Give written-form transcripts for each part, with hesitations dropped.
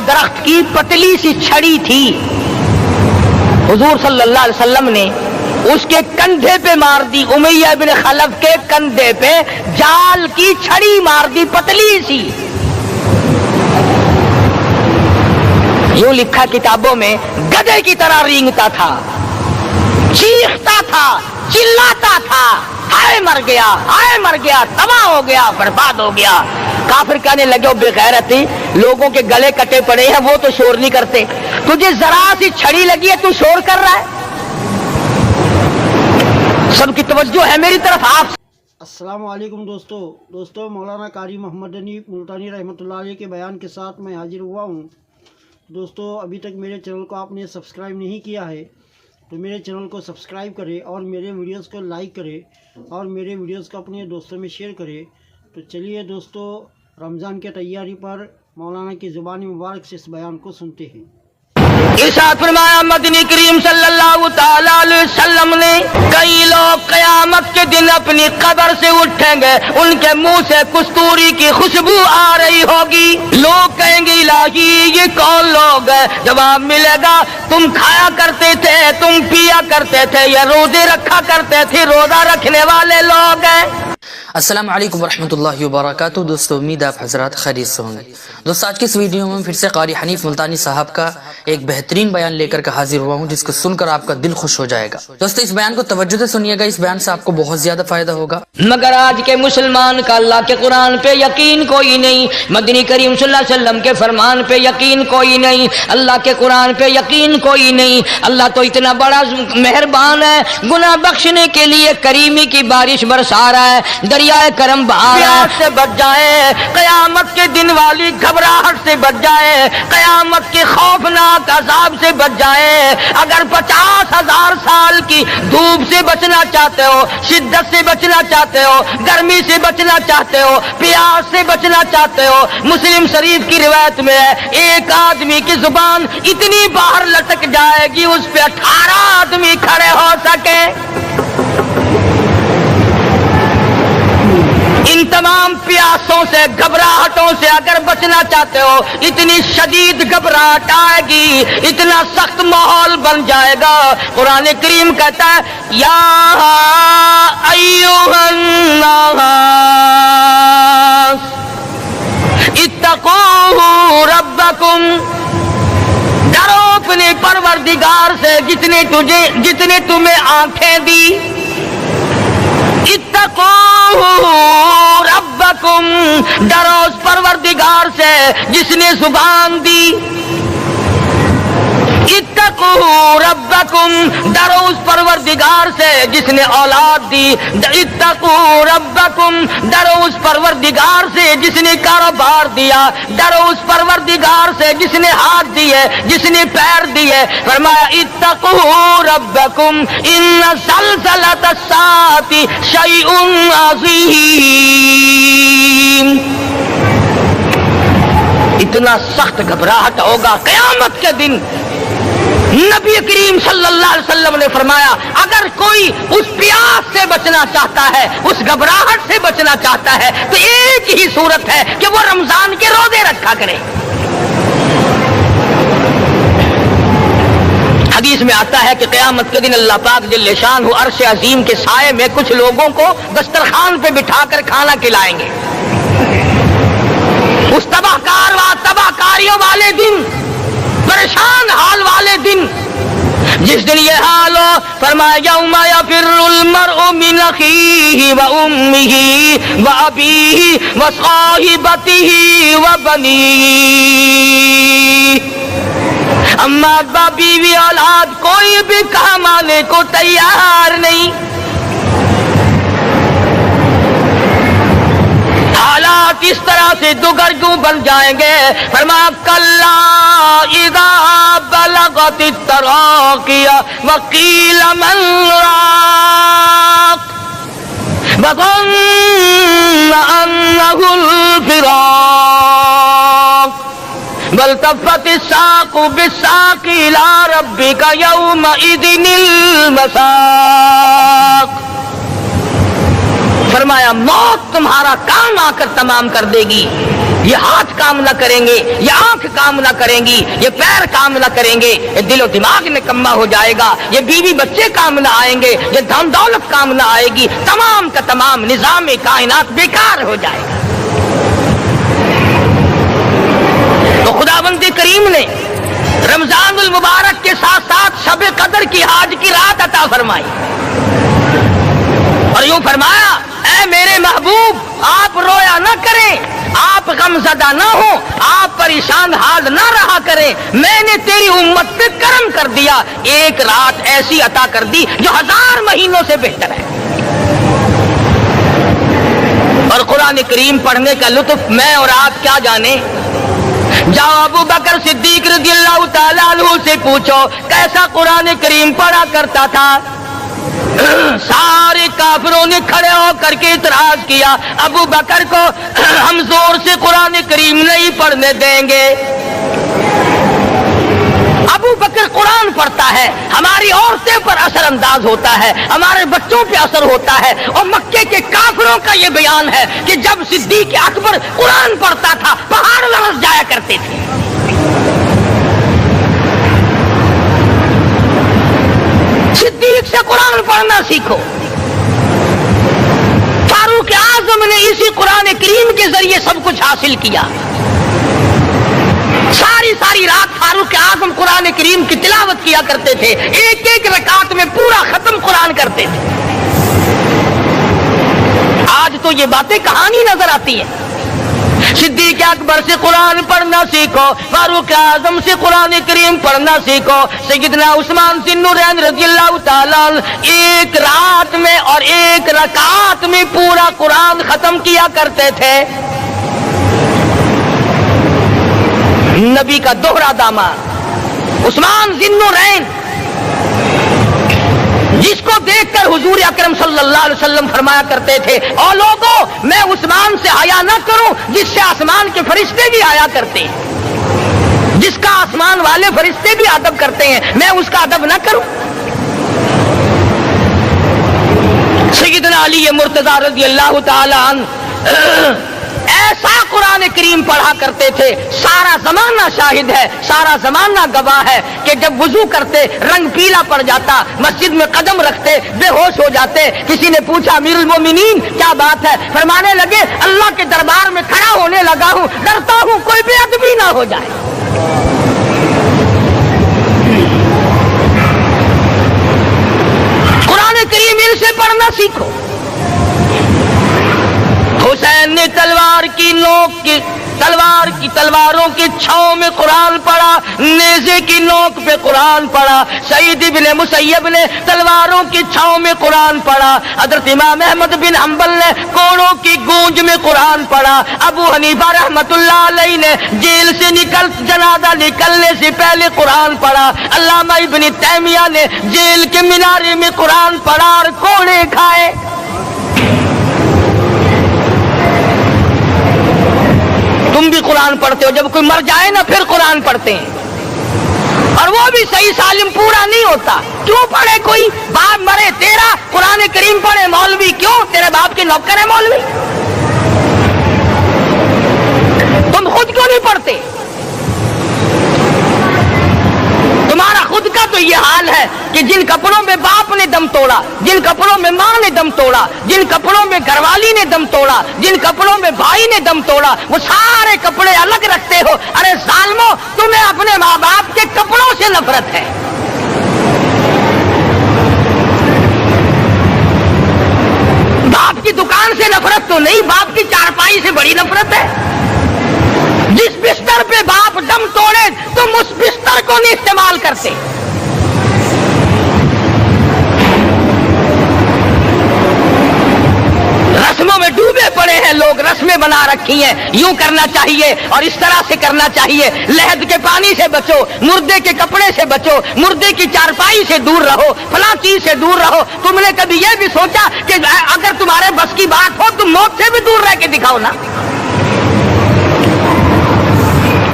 درخت کی پتلی سی چھڑی تھی، حضور صلی اللہ علیہ وسلم نے اس کے کندھے پہ مار دی، امیہ بن خلف کے کندھے پہ جال کی چھڑی مار دی پتلی سی۔ یوں لکھا کتابوں میں، گدھے کی طرح رینگتا تھا، چیختا تھا، چلاتا تھا، ہائے مر گیا، ہائے مر گیا، تباہ ہو گیا، برباد ہو گیا۔ کافر کہنے لگے بے غیرتی، لوگوں کے گلے کٹے پڑے ہیں، وہ تو شور نہیں کرتے، تجھے ذرا سی چھڑی لگی ہے تو شور کر رہا ہے۔ سب کی توجہ ہے میری طرف۔ آپ السلام علیکم دوستو مولانا قاری محمد انیف ملتانی رحمۃ اللہ علیہ کے بیان کے ساتھ میں حاضر ہوا ہوں۔ دوستو ابھی تک میرے چینل کو آپ نے سبسکرائب نہیں کیا ہے تو میرے چینل کو سبسکرائب کرے اور میرے ویڈیوز کو لائک کرے اور میرے ویڈیوز کو اپنے دوستوں میں شیئر کرے۔ تو چلیے دوستو، رمضان کی تیاری پر مولانا کی زبان مبارک سے اس بیان کو سنتے ہیں۔ ارشاد فرمایا مدنی کریم صلی اللہ تعالی علیہ وسلم نے، کئی لوگ قیامت کے دن اپنی قبر سے اٹھیں گے، ان کے منہ سے کستوری کی خوشبو آ رہی ہوگی، لوگ کہیں گے الہی یہ کون لوگ ہیں؟ جواب ملے گا تم کھایا کرتے تھے، تم پیا کرتے تھے، یا روزے رکھا کرتے تھے، روزہ رکھنے والے لوگ ہیں۔ السلام علیکم ورحمۃ اللہ وبرکاتہ۔ دوستو امید آپ حضرات خیریت سے ہوں گے۔ دوستو آج کی اس ویڈیو میں پھر سے قاری حنیف ملتانی صاحب کا ایک بہترین بیان لے کر حاضر ہوا ہوں، جس کو سن کر آپ کا دل خوش ہو جائے گا۔ دوستو اس بیان کو توجہ سے سنیے گا، اس بیان سے آپ کو بہت زیادہ فائدہ ہوگا۔ مگر آج کے مسلمان کا اللہ کے قرآن پہ یقین کوئی نہیں، مدنی کریم صلی اللہ علیہ وسلم کے فرمان پہ یقین کوئی نہیں، اللہ کے قرآن پہ یقین کوئی نہیں۔ اللہ تو اتنا بڑا مہربان ہے، گناہ بخشنے کے لیے کریمی کی بارش برسا رہا ہے، دریائے کرم بہا رہا ہے۔ سے بچ جائے، قیامت کے دن والی گھبراہٹ سے بچ جائے، قیامت کے خوفناک عذاب سے بچ جائے۔ اگر 50,000 سال کی دھوپ سے بچنا چاہتے ہو، شدت سے بچنا چاہتے ہو، گرمی سے بچنا چاہتے ہو، پیاس سے بچنا چاہتے ہو، مسلم شریف کی روایت میں ہے ایک آدمی کی زبان اتنی باہر لٹک جائے گی اس پہ 18 آدمی کھڑے ہو سکے۔ ان تمام پیاسوں سے، گھبراہٹوں سے اگر بچنا چاہتے ہو، اتنی شدید گھبراہٹ آئے گی، اتنا سخت ماحول بن جائے گا۔ قرآن کریم کہتا ہے یا ایھا الناس اتقوا ربکم، ڈرو اپنے پروردگار سے جس نے تمہیں آنکھیں دی۔ اتقوا ربکم، ڈرو اس پروردگار سے جس نے زبان دی۔ اتقوا ربکم، ڈرو اس پروردگار سے جس نے اولاد دی۔ اتقوا ربکم، ڈرو اس پروردگار سے جس نے کاروبار دیا۔ ڈرو اس پروردگار سے جس نے ہاتھ دیے، جس نے پیر دیے۔ فرمایا اتقوا ربکم ان زلزلۃ الساعۃ شیء عظیم، اتنا سخت گھبراہٹ ہوگا قیامت کے دن۔ نبی کریم صلی اللہ علیہ وسلم نے فرمایا اگر کوئی اس پیاس سے بچنا چاہتا ہے، اس گھبراہٹ سے بچنا چاہتا ہے، تو ایک ہی صورت ہے کہ وہ رمضان کے روزے رکھا کرے۔ حدیث میں آتا ہے کہ قیامت کے دن اللہ پاک جل شانہ عرش عظیم کے سائے میں کچھ لوگوں کو دسترخوان پہ بٹھا کر کھانا کھلائیں گے۔ اس تباہ کاریوں والے دن، پریشان حال والے دن، جس دن یہ حال ہو، فرمایا یوم یفر المرء من اخیہ و امہ و ابیہ و صاحبتہ و بنیہ، اما ابا بیوی اولاد کوئی بھی کام آنے کو تیار نہیں۔ حالات اس طرح سے دگرگوں بن جائیں گے۔ فرمایا کلا اذا بلغت التراقی وقیل من راق وظن انہ الفراق والتفت الساق بالساق الى ربک یومئذ المساق۔ فرمایا موت تمہارا کام آ کر تمام کر دے گی۔ یہ ہاتھ کام نہ کریں گے، یہ آنکھ کام نہ کریں گی، یہ پیر کام نہ کریں گے، یہ دل و دماغ نکما ہو جائے گا، یہ بیوی بچے کام نہ آئیں گے، یہ دھن دولت کام نہ آئے گی، تمام کا تمام نظام کائنات بیکار ہو جائے گا۔ تو خداوند کریم نے رمضان المبارک کے ساتھ ساتھ شب قدر کی حج کی رات عطا فرمائی اور یوں فرمایا، اے میرے محبوب آپ رویا نہ کریں، آپ غم زدہ نہ ہو، آپ پریشان حال نہ رہا کریں، میں نے تیری امت پہ کرم کر دیا، ایک رات ایسی عطا کر دی جو 1000 مہینوں سے بہتر ہے۔ اور قرآن کریم پڑھنے کا لطف میں اور آپ کیا جانے۔ جاؤ ابو بکر صدیق رضی اللہ تعالیٰ عنہ سے پوچھو کیسا قرآن کریم پڑھا کرتا تھا۔ سارے کافروں نے کھڑے ہو کر کے اعتراض کیا، ابو بکر کو ہم زور سے قرآن کریم نہیں پڑھنے دیں گے۔ ابو بکر قرآن پڑھتا ہے، ہماری عورتیں پر اثر انداز ہوتا ہے، ہمارے بچوں پہ اثر ہوتا ہے، اور مکے کے کافروں کا یہ بیان ہے کہ جب صدیق اکبر قرآن پڑھتا تھا پہاڑ لرز جایا کرتے تھے۔ صدیق سے قرآن پڑھنا سیکھو۔ فاروق اعظم نے اسی قرآن کریم کے ذریعے سب کچھ حاصل کیا۔ ساری رات فاروق اعظم قرآن کریم کی تلاوت کیا کرتے تھے، ایک ایک رکعت میں پورا ختم قرآن کرتے تھے۔ آج تو یہ باتیں کہانی نظر آتی ہیں۔ صدیق اکبر سے قرآن پڑھنا سیکھو، فاروق اعظم سے قرآن کریم پڑھنا سیکھو۔ سیدنا عثمان ذی النورین رضی اللہ تعالیٰ ایک رات میں اور ایک رکعت میں پورا قرآن ختم کیا کرتے تھے۔ نبی کا دوہرا داماد عثمان ذی النورین، جس کو دیکھ کر حضور اکرم صلی اللہ علیہ وسلم فرمایا کرتے تھے، او لوگوں میں عثمان سے حیا نہ کروں جس سے آسمان کے فرشتے بھی حیا کرتے ہیں، جس کا آسمان والے فرشتے بھی ادب کرتے ہیں، میں اس کا ادب نہ کروں۔ سیدنا علی مرتضی رضی اللہ تعالی عنہ ایسا قرآن کریم پڑھا کرتے تھے، سارا زمانہ شاہد ہے، سارا زمانہ گواہ ہے کہ جب وضو کرتے رنگ پیلا پڑ جاتا، مسجد میں قدم رکھتے بے ہوش ہو جاتے۔ کسی نے پوچھا امیر المومنین کیا بات ہے؟ فرمانے لگے اللہ کے دربار میں کھڑا ہونے لگا ہوں، ڈرتا ہوں کوئی بے ادبی نہ ہو جائے۔ قرآن کریم ان سے پڑھنا سیکھو۔ حسین نے تلواروں کی چھاؤں میں قرآن پڑھا، نیزے کی نوک پہ قرآن پڑھا۔ سعید بن مسیب نے تلواروں کی چھاؤں میں قرآن پڑھا۔ حضرت امام احمد بن حنبل نے کوڑوں کی گونج میں قرآن پڑھا۔ ابو حنیفہ رحمت اللہ علیہ نے جیل سے جنازہ نکلنے سے پہلے قرآن پڑھا۔ علامہ ابن تیمیہ نے جیل کے مینارے میں قرآن پڑھا اور کوڑے کھائے۔ تم بھی قرآن پڑھتے ہو، جب کوئی مر جائے نا پھر قرآن پڑھتے ہیں، اور وہ بھی صحیح سالم پورا نہیں ہوتا۔ کیوں پڑھے؟ کوئی باپ مرے تیرا قرآن کریم پڑھے مولوی، کیوں؟ تیرے باپ کے نوکر ہے مولوی؟ تم خود کیوں نہیں پڑھتے؟ تمہارا خود کا تو یہ حال ہے کہ جن کپڑوں میں باپ نے دم توڑا، جن کپڑوں میں ماں نے دم توڑا، جن کپڑوں میں گھر والی نے دم توڑا، جن کپڑوں میں بھائی نے دم توڑا، وہ سارے کپڑے الگ رکھتے ہو۔ ارے ظالمو، تمہیں اپنے ماں باپ کے کپڑوں سے نفرت ہے۔ باپ کی دکان سے نفرت تو نہیں، باپ کی چارپائی سے بڑی نفرت ہے۔ جس بستر پہ باپ دم توڑے تم اس بستر کو نہیں استعمال کرتے۔ رسموں میں ڈوبے پڑے ہیں لوگ، رسمیں بنا رکھی ہیں، یوں کرنا چاہیے اور اس طرح سے کرنا چاہیے۔ لہد کے پانی سے بچو، مردے کے کپڑے سے بچو، مردے کی چارپائی سے دور رہو، فلاں چیز سے دور رہو۔ تم نے کبھی یہ بھی سوچا کہ اگر تمہارے بس کی بات ہو تم موت سے بھی دور رہ کے دکھاؤ نا؟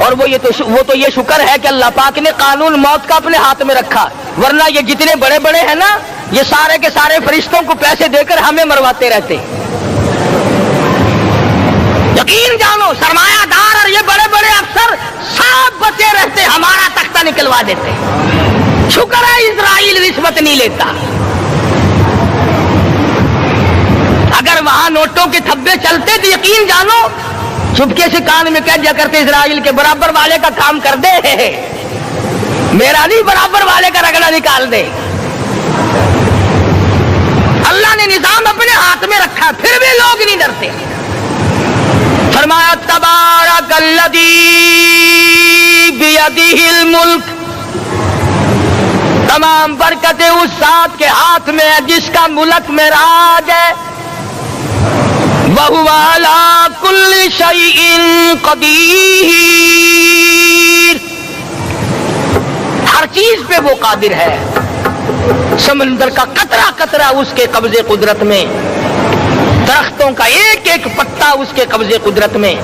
اور وہ تو یہ شکر ہے کہ اللہ پاک نے قانون موت کا اپنے ہاتھ میں رکھا، ورنہ یہ جتنے بڑے بڑے ہیں نا، یہ سارے کے سارے فرشتوں کو پیسے دے کر ہمیں مرواتے رہتے۔ یقین جانو سرمایہ دار اور یہ بڑے بڑے افسر سب بچے رہتے ہمارا تختہ نکلوا دیتے. شکر ہے اسرائیل رشوت نہیں لیتا. اگر وہاں نوٹوں کے تھبے چلتے تو یقین جانو چپکے سے کان میں کہہ دیا کرتے اسرائیل کے برابر والے کا کام کر دے, میرا نہیں برابر والے کا رگڑا نکال دے. اللہ نے نظام اپنے ہاتھ میں رکھا پھر بھی لوگ نہیں ڈرتے. فرمایا تبارک الذی بیدہ الملک, تمام برکتیں اس ذات کے ہاتھ میں ہے جس کا ملک میں راج ہے. وَهُوَ عَلَىٰ كُلِّ شَيْءٍ قَدِيرٌ, ہر چیز پہ وہ قادر ہے. سمندر کا قطرہ قطرہ اس کے قبضے قدرت میں, درختوں کا ایک ایک پتا اس کے قبضے قدرت میں,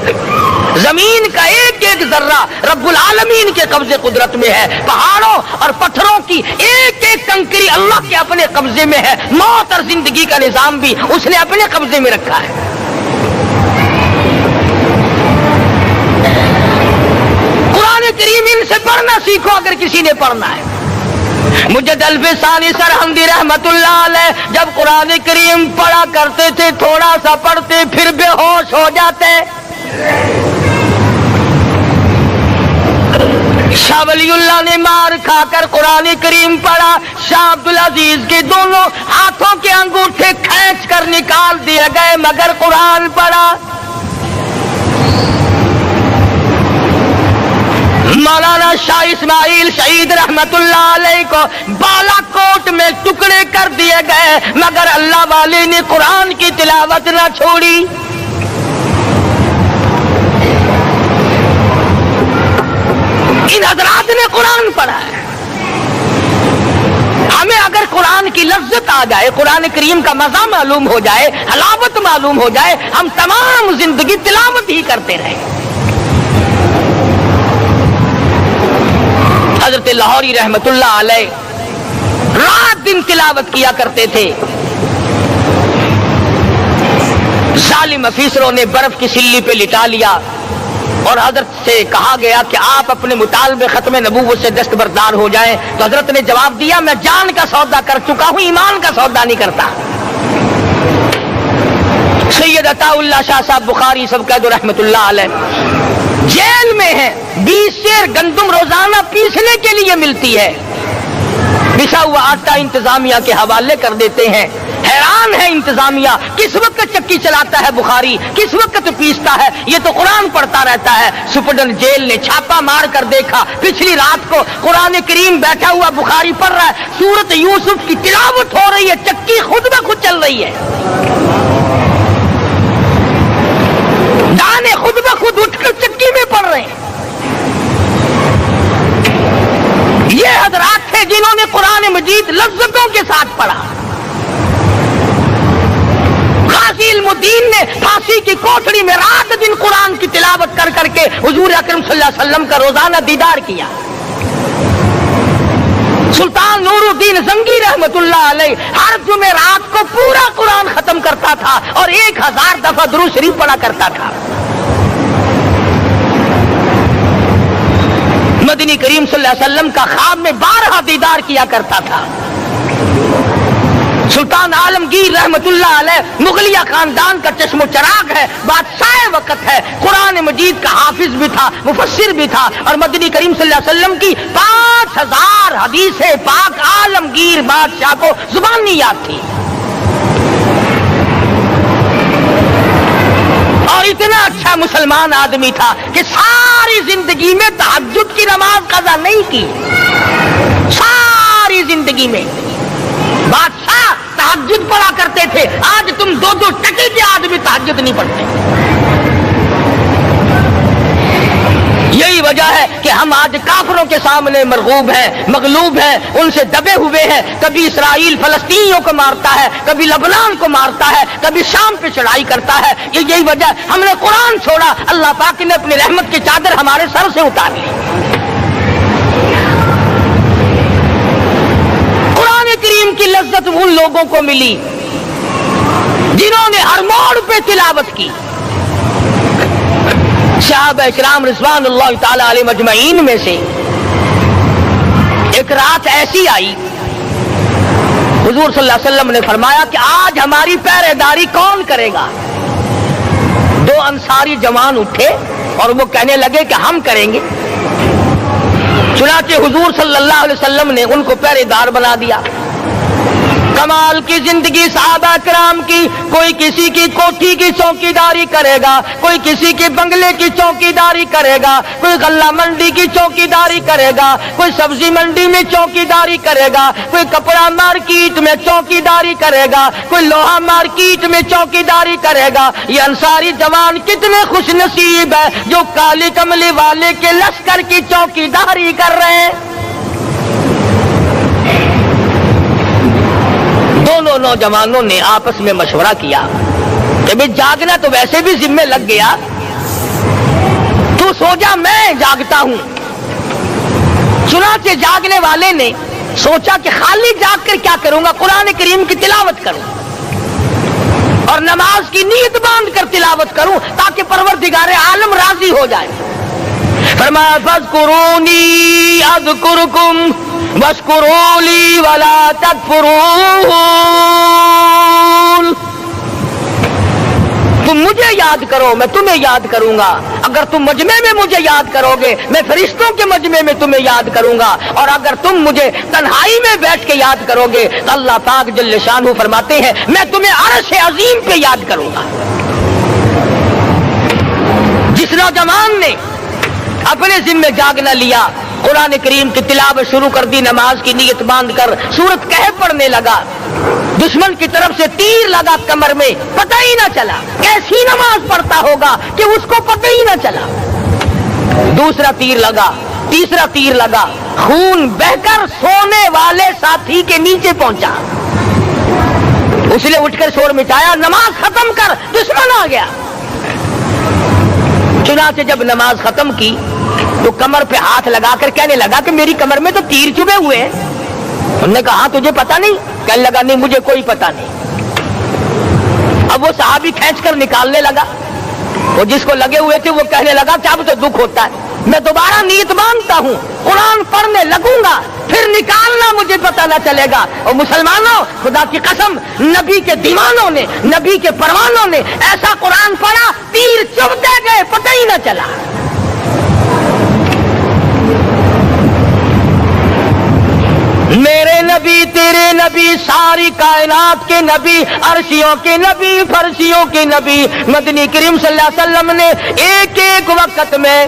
زمین کا ایک ایک ذرہ رب العالمین کے قبضے قدرت میں ہے. پہاڑوں اور پتھروں کی ایک ایک کنکری اللہ کے اپنے قبضے میں ہے. موت اور زندگی کا نظام بھی اس نے اپنے قبضے میں رکھا ہے. قرآن کریم ان سے پڑھنا سیکھو اگر کسی نے پڑھنا ہے. مجد الفی ثانی سرہندی رحمت اللہ علیہ جب قرآن کریم پڑھا کرتے تھے تھوڑا سا پڑھتے پھر بے ہوش ہو جاتے. شاہ ولی اللہ نے مار کھا کر قرآن کریم پڑھا. شاہ عبدالعزیز کے دونوں ہاتھوں کے انگوٹھے کھینچ کر نکال دیے گئے مگر قرآن پڑھا. مولانا شاہ اسماعیل شہید رحمت اللہ علیہ کو بالا کوٹ میں ٹکڑے کر دیے گئے مگر اللہ والے نے قرآن کی تلاوت نہ چھوڑی. ان حضرات نے قرآن پڑھا ہے. ہمیں اگر قرآن کی لذت آ جائے, قرآن کریم کا مزہ معلوم ہو جائے, حلاوت معلوم ہو جائے, ہم تمام زندگی تلاوت ہی کرتے رہیں. حضرت لاہوری رحمت اللہ علیہ رات دن تلاوت کیا کرتے تھے. ظالم افیسروں نے برف کی سلی پہ لٹا لیا اور حضرت سے کہا گیا کہ آپ اپنے مطالبے ختم نبوت سے دستبردار ہو جائیں. تو حضرت نے جواب دیا میں جان کا سودا کر چکا ہوں, ایمان کا سودا نہیں کرتا. سید عطا اللہ شاہ صاحب بخاری سب کہہ دو رحمت اللہ علیہ جیل میں ہیں. 20 سیر گندم روزانہ پیسنے کے لیے ملتی ہے. پسا ہوا آٹا انتظامیہ کے حوالے کر دیتے ہیں. حیران ہے انتظامیہ, کس وقت چکی چلاتا ہے بخاری, کس وقت پیستا ہے, یہ تو قرآن پڑھتا رہتا ہے. سپرڈن جیل نے چھاپا مار کر دیکھا, پچھلی رات کو قرآن کریم بیٹھا ہوا بخاری پڑھ رہا ہے, سورت یوسف کی تلاوت ہو رہی ہے, چکی خود بخود چل رہی ہے, دانے خود بخود اٹھ کر چکی میں پڑھ رہے ہیں. یہ حضرات تھے جنہوں نے قرآن مجید لذتوں کے ساتھ پڑھا. غازی علم الدین نے پھانسی کی کوٹڑی میں رات دن قرآن کی تلاوت کر کر کے حضور اکرم صلی اللہ علیہ وسلم کا روزانہ دیدار کیا. سلطان نور الدین زنگی رحمت اللہ علیہ ہر جمعرات کو پورا قرآن ختم کرتا تھا اور 1000 دفعہ درود شریف پڑھا کرتا تھا. مدنی کریم صلی اللہ علیہ وسلم کا خواب میں 12 دیدار کیا کرتا تھا. سلطان عالمگیر رحمت اللہ علیہ مغلیہ خاندان کا چشم و چراغ ہے, بادشاہ وقت ہے, قرآن مجید کا حافظ بھی تھا, مفسر بھی تھا, اور مدنی کریم صلی اللہ علیہ وسلم کی 5000 حدیث پاک عالمگیر بادشاہ کو زبانی یاد تھی. اور اتنا اچھا مسلمان آدمی تھا کہ ساری زندگی میں تہجد کی نماز قضا نہیں کی. ساری زندگی میں بادشاہ تہجد پڑھا کرتے تھے. آج تم 2 ٹکے کے آدمی تہجد نہیں پڑھتے. یہی وجہ ہے کہ ہم آج کافروں کے سامنے مرغوب ہیں, مغلوب ہیں, ان سے دبے ہوئے ہیں. کبھی اسرائیل فلسطینیوں کو مارتا ہے, کبھی لبنان کو مارتا ہے, کبھی شام پہ چڑھائی کرتا ہے. یہی وجہ ہے ہم نے قرآن چھوڑا, اللہ پاک نے اپنی رحمت کی چادر ہمارے سر سے اتار لی. قرآن کریم کی لذت ان لوگوں کو ملی جنہوں نے ہر موڑ پہ تلاوت کی. صحابہ کرام رضوان اللہ تعالی علیہ مجمعین میں سے ایک رات ایسی آئی، حضور صلی اللہ علیہ وسلم نے فرمایا کہ آج ہماری پہرے داری کون کرے گا؟ دو انصاری جوان اٹھے اور وہ کہنے لگے کہ ہم کریں گے۔ چنانچہ حضور صلی اللہ علیہ وسلم نے ان کو پہرے دار بنا دیا۔ کمال کی زندگی صحابہ کرام کی، کوئی کسی کی کوٹھی کی چوکی داری کرے گا، کوئی کسی کے بنگلے کی چوکی داری کرے گا، کوئی غلہ منڈی کی چوکی داری کرے گا، کوئی سبزی منڈی میں چوکی داری کرے گا، کوئی کپڑا مارکیٹ میں چوکی داری کرے گا، کوئی لوہا مارکیٹ میں چوکی داری کرے گا۔ یہ انصاری جوان کتنے خوش نصیب ہے جو کالی کملی والے کے لشکر کی چوکی داری کر رہے ہیں۔ دونوں نوجوانوں نے آپس میں مشورہ کیا کہ بھئی جاگنا تو ویسے بھی ذمہ لگ گیا، تو سو جا میں جاگتا ہوں۔ چنانچہ جاگنے والے نے سوچا کہ خالی جاگ کر کیا کروں گا، قرآن کریم کی تلاوت کروں اور نماز کی نیت باندھ کر تلاوت کروں تاکہ پروردگار عالم راضی ہو جائے۔ فرمایا فاذکرونی اذکرکم واشکروا لی ولا تکفرون، تم مجھے یاد کرو میں تمہیں یاد کروں گا، اگر تم مجمع میں مجھے یاد کرو گے میں فرشتوں کے مجمع میں تمہیں یاد کروں گا، اور اگر تم مجھے تنہائی میں بیٹھ کے یاد کرو گے تو اللہ پاک جل شانہ فرماتے ہیں میں تمہیں عرش عظیم پہ یاد کروں گا۔ جس نوجوان نے اپنے ذمہ جاگنا لیا، قرآن کریم کی تلاوت شروع کر دی، نماز کی نیت باندھ کر سورۃ کہف پڑھنے لگا، دشمن کی طرف سے تیر لگا کمر میں، پتہ ہی نہ چلا کیسی نماز پڑھتا ہوگا کہ اس کو پتہ ہی نہ چلا۔ دوسرا تیر لگا، تیسرا تیر لگا، خون بہ کر سونے والے ساتھی کے نیچے پہنچا، اس نے اٹھ کر شور مٹایا نماز ختم کر دشمن آ گیا۔ چنانچہ جب نماز ختم کی تو کمر پہ ہاتھ لگا کر کہنے لگا کہ میری کمر میں تو تیر چبھے ہوئے ہیں۔ انہوں نے کہا تجھے پتا نہیں؟ کہنے لگا نہیں مجھے کوئی پتا نہیں۔ اب وہ صحابی کھینچ کر نکالنے لگا، وہ جس کو لگے ہوئے تھے وہ کہنے لگا کہ اب تو دکھ ہوتا ہے، میں دوبارہ نیت باندھتا ہوں، قرآن پڑھنے لگوں گا، پھر نکالنا مجھے پتا نہ چلے گا۔ اور مسلمانوں خدا کی قسم نبی کے دیوانوں نے، نبی کے پروانوں نے ایسا قرآن پڑھا تیر چبھتے گئے پتہ ہی نہ چلا۔ میرے نبی تیرے نبی ساری کائنات کے نبی، عرشیوں کے نبی، فرشیوں کے نبی مدنی کریم صلی اللہ علیہ وسلم نے ایک ایک وقت میں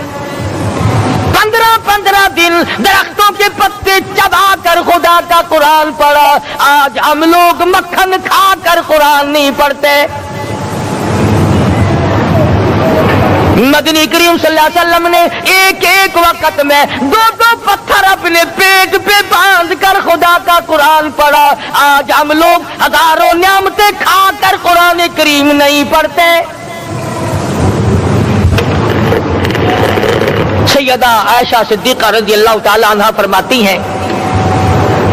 15 دن درختوں کے پتے چبا کر خدا کا قرآن پڑھا۔ آج ہم لوگ مکھن کھا کر قرآن نہیں پڑھتے۔ مدنی کریم صلی اللہ علیہ وسلم نے ایک ایک وقت میں 2 پتھر اپنے پیٹ پہ باندھ کر خدا کا قرآن پڑھا۔ آج ہم لوگ ہزاروں نعمتیں کھا کر قرآن کریم نہیں پڑھتے۔ سیدہ عائشہ صدیقہ رضی اللہ تعالی عنہا فرماتی ہیں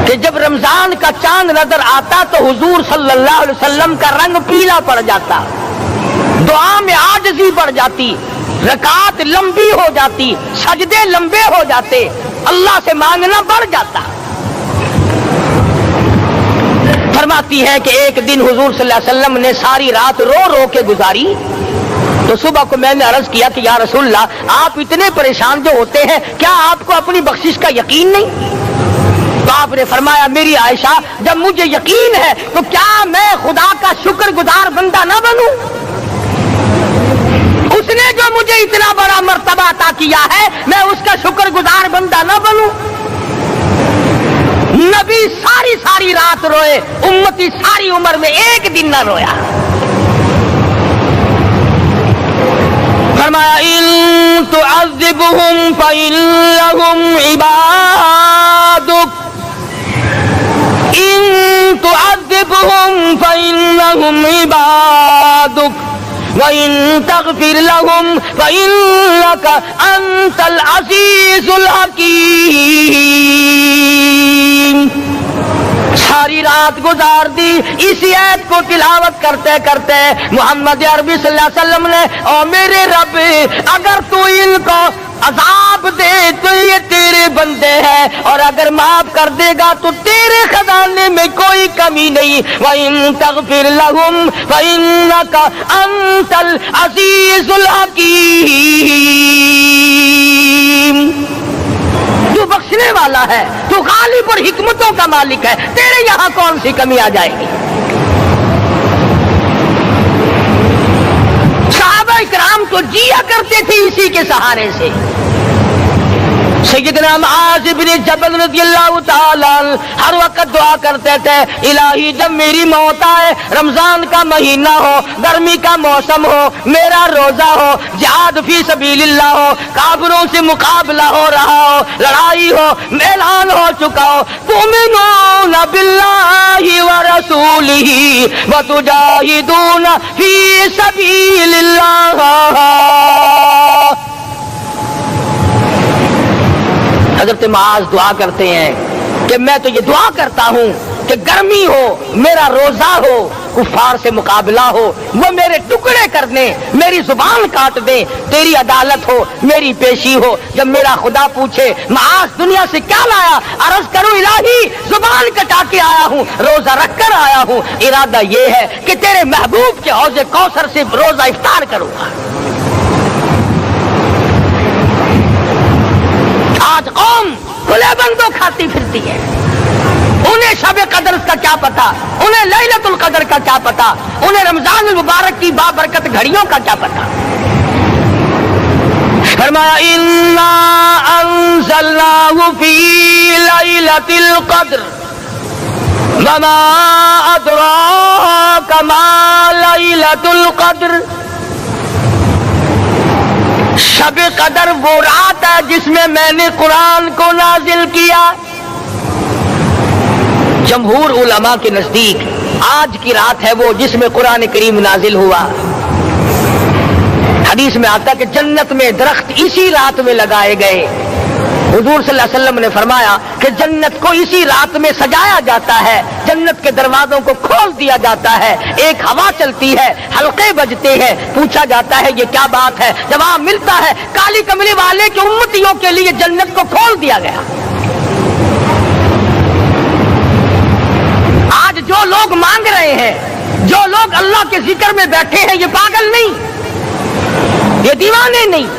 کہ جب رمضان کا چاند نظر آتا تو حضور صلی اللہ علیہ وسلم کا رنگ پیلا پڑ جاتا، دعا میں عاجزی بڑھ جاتی، رکعات لمبی ہو جاتی، سجدے لمبے ہو جاتے، اللہ سے مانگنا بڑھ جاتا۔ فرماتی ہے کہ ایک دن حضور صلی اللہ علیہ وسلم نے ساری رات رو رو کے گزاری، تو صبح کو میں نے عرض کیا کہ یا رسول اللہ آپ اتنے پریشان جو ہوتے ہیں کیا آپ کو اپنی بخشش کا یقین نہیں؟ تو آپ نے فرمایا میری عائشہ جب مجھے یقین ہے تو کیا میں خدا کا شکر گزار بندہ نہ بنوں؟ اس نے جو مجھے اتنا بڑا مرتبہ عطا کیا ہے میں اس کا شکر گزار بندہ نہ بنوں؟ نبی ساری رات روئے، امتی ساری عمر میں ایک دن نہ رویا۔ فرمایا ان تعذبهم فإنهم عبادك، ان تعذبهم فإنهم عبادك وإن تغفر لهم فإنك أنت العزيز الحكيم۔ ساری ساری رات گزار دی اسی آیت کو تلاوت کرتے کرتے محمد عربی صلی اللہ علیہ وسلم نے او میرے رب اگر تو ان کو عذاب دے تو یہ تیرے بندے ہیں اور اگر معاف کر دے گا تو تیرے خزانے میں کوئی کمی نہیں وَإِن تَغْفِرْ لَهُمْ فَإِنَّكَ أَنْتَ الْعَزِيزُ الْحَكِيمُ تو بخشنے والا ہے، تو غالب اور حکمتوں کا مالک ہے، تیرے یہاں کون سی کمی آ جائے گی؟ صحابہ اکرام تو جیا کرتے تھے اسی کے سہارے سے۔ سیدنا معاذ بن جبل رضی اللہ تعالیٰ ہر وقت دعا کرتے تھے الہی جب میری موت آئے، رمضان کا مہینہ ہو، گرمی کا موسم ہو، میرا روزہ ہو، جہاد فی سبیل اللہ ہو، کافروں سے مقابلہ ہو رہا ہو، لڑائی ہو، اعلان ہو چکا ہو، تؤمنون باللہ ورسولہ وتجاہدون فی سبیل اللہ۔ حضرت معاذ دعا کرتے ہیں کہ میں تو یہ دعا کرتا ہوں کہ گرمی ہو، میرا روزہ ہو، کفار سے مقابلہ ہو، وہ میرے ٹکڑے کر دیں، میری زبان کاٹ دیں، تیری عدالت ہو، میری پیشی ہو۔ جب میرا خدا پوچھے معاذ دنیا سے کیا لایا، عرض کروں الہی زبان کٹا کے آیا ہوں، روزہ رکھ کر آیا ہوں، ارادہ یہ ہے کہ تیرے محبوب کے حوض کوثر سے روزہ افطار کروں گا۔ آج قوم کھلے بندوں کھاتی پھرتی ہے، انہیں شب قدر کا کیا پتا، انہیں لیلۃ القدر کا کیا پتا، انہیں رمضان المبارک کی بابرکت گھڑیوں کا کیا پتا۔ فرمایا انا انزلناہ فی لیلۃ القدر وما ادراک ما لیلۃ القدر۔ شب قدر وہ رات ہے جس میں نے قرآن کو نازل کیا۔ جمہور علماء کے نزدیک آج کی رات ہے وہ جس میں قرآن کریم نازل ہوا۔ حدیث میں آتا ہے کہ جنت میں درخت اسی رات میں لگائے گئے۔ حضور صلی اللہ علیہ وسلم نے فرمایا کہ جنت کو اسی رات میں سجایا جاتا ہے، جنت کے دروازوں کو کھول دیا جاتا ہے، ایک ہوا چلتی ہے، حلقے بجتے ہیں، پوچھا جاتا ہے یہ کیا بات ہے، جواب ملتا ہے کالی کملی والے کے امتیوں کے لیے جنت کو کھول دیا گیا۔ آج جو لوگ مانگ رہے ہیں، جو لوگ اللہ کے ذکر میں بیٹھے ہیں، یہ پاگل نہیں، یہ دیوانے نہیں۔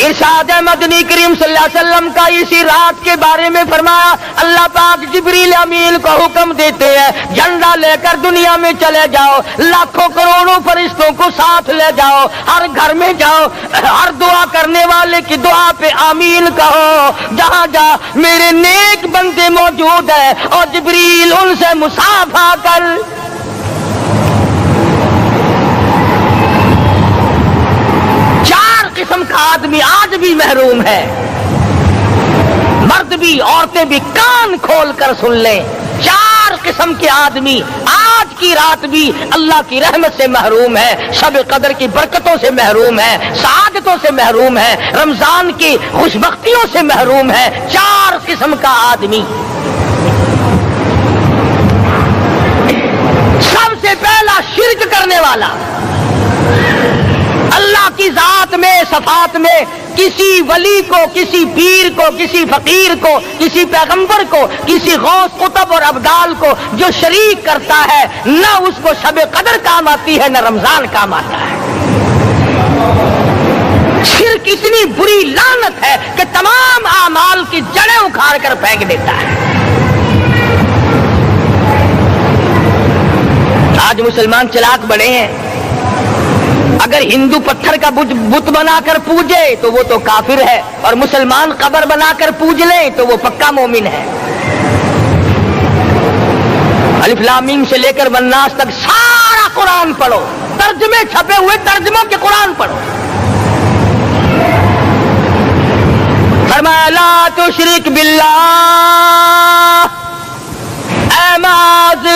ارشاد مدنی کریم صلی اللہ علیہ وسلم کا اسی رات کے بارے میں فرمایا، اللہ پاک جبریل امین کو حکم دیتے ہیں جھنڈا لے کر دنیا میں چلے جاؤ، لاکھوں کروڑوں فرشتوں کو ساتھ لے جاؤ، ہر گھر میں جاؤ، ہر دعا کرنے والے کی دعا پہ آمین کہو، جہاں جا میرے نیک بندے موجود ہیں اور جبریل ان سے مصافحہ کر۔ قسم کا آدمی آج بھی محروم ہے، مرد بھی عورتیں بھی کان کھول کر سن لیں، چار قسم کے آدمی آج کی رات بھی اللہ کی رحمت سے محروم ہے، شب قدر کی برکتوں سے محروم ہے، سعادتوں سے محروم ہے، رمضان کی خوشبختیوں سے محروم ہے۔ چار قسم کا آدمی۔ سب سے پہلا شرک کرنے والا، اللہ کی ذات میں صفات میں کسی ولی کو، کسی پیر کو، کسی فقیر کو، کسی پیغمبر کو، کسی غوث قطب اور ابدال کو جو شریک کرتا ہے، نہ اس کو شب قدر کام آتی ہے، نہ رمضان کام آتا ہے۔ شرک اتنی بری لعنت ہے کہ تمام اعمال کی جڑیں اکھاڑ کر پھینک دیتا ہے۔ آج مسلمان چلاک بنے ہیں، اگر ہندو پتھر کا بت بنا کر پوجے تو وہ تو کافر ہے، اور مسلمان قبر بنا کر پوج لیں تو وہ پکا مومن ہے۔ الف لام میم سے لے کر والناس تک سارا قرآن پڑھو، ترجمے چھپے ہوئے ترجموں کے قرآن پڑھو۔ فرمایا لا تشرک باللہ، اے معاذ